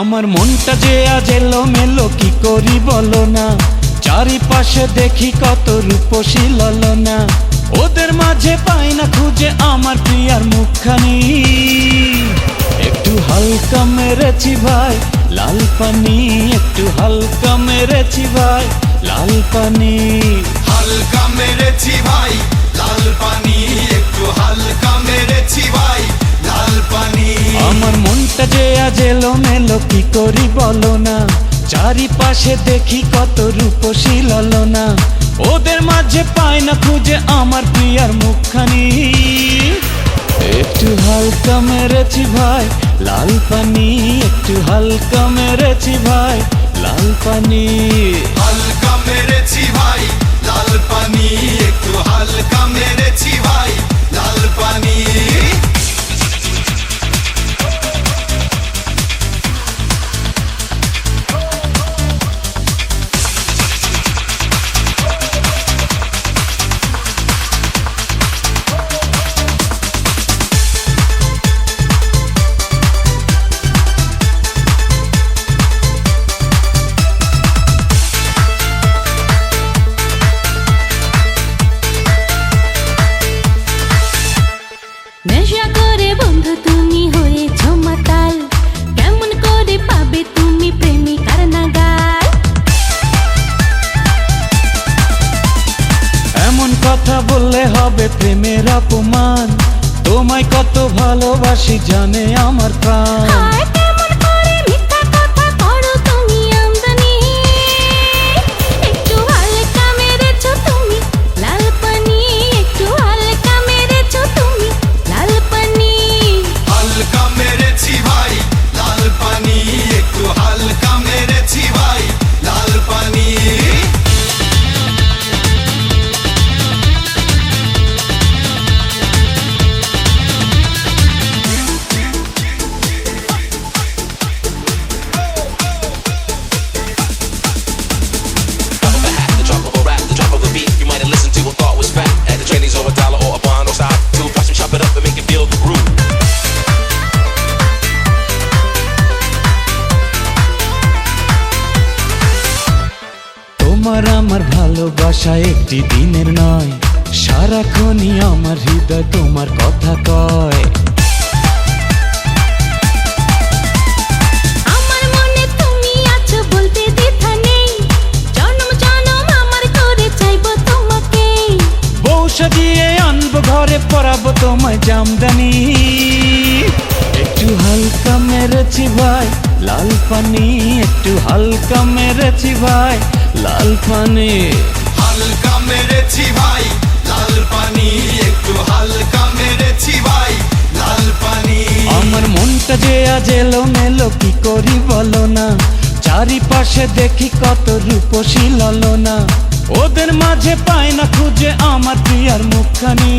আমার মনটা যে আজ এলোমেলো কি করি বলো না, চারিপাশে দেখি কত রূপসী ললনা, ওদের মাঝে পাই না খুঁজে আমার প্রিয়ার মুখখানি। একটু হালকা মেরেছি ভাই লাল পানি, একটু হালকা মেরেছি ভাই লাল পানি। হালকা মেরেছি ভাই লাল পানি, একটু হালকা মেরেছি ভাই লাল পানি। আমার মনটা যে আজ এলোমেলো কি করি বলো না, চারিপাশে দেখি কত রূপসী ললনা, ওদের মাঝে পাই না খুঁজে আমার প্রিয়ার মুখখানি। একটু হালকা মেরেছি ভাই লাল পানি, একটু হালকা মেরেছি ভাই লাল পানি। হালকা মেরেছি ভাই লাল পানি, একটু হালকা মেরেছি ভাই লাল পানি। নেশা করে বন্ধু তুমি হয়েছ মাতাল, কেমন করে পাবে তুমি প্রেমিকার নাগাল। এমন কথা বললে হবে প্রেমের অপমান, তোমায় কত ভালোবাসি জানে আমার প্রাণ। হায় কেমন করে মিথ্যা কথা করো তুমি আমদানি, একটু হালকা মেরেছ তুমি লাল পানি, একটু হালকা মেরেছ তুমি লাল পানি। হালকা মেরেছি ভাই লাল পানি, একটু হালকা মেরেছি ভাই লাল পানি। The drop of a rap, the drop of a beat. You might have listened to or thought was fact. At the Chinese or a dollar or a bond or side. Two price and chop it up and make it feel the groove. তোমার আমার ভালোবাসা একটি দিনের নয়, সারাক্ষণই আমার হৃদয় তোমার কথা কয়। আমার মনে তুমি আছো বলতে দ্বিধা নেই, জনম জনম আমার করে চাইবো তোমাকে। বউ সাজিয়ে আনবো ঘরে পরাবো তোমায় জামদানি। একটু হালকা মেরেছি ভাই লাল পানি, একটু হালকা মেরেছি ভাই লাল পানি। হালকা মেরেছি ভাই লাল পানি, একটু হালকা মেরেছি ভাই লাল পানি। আমার মনটা যে আজ এলোমেলো কি করি বলো না, চারিপাশে দেখি কত রূপসী ললনা, ওদের মাঝে পাই না খুঁজে আমার প্রিয়ার মুখখানি।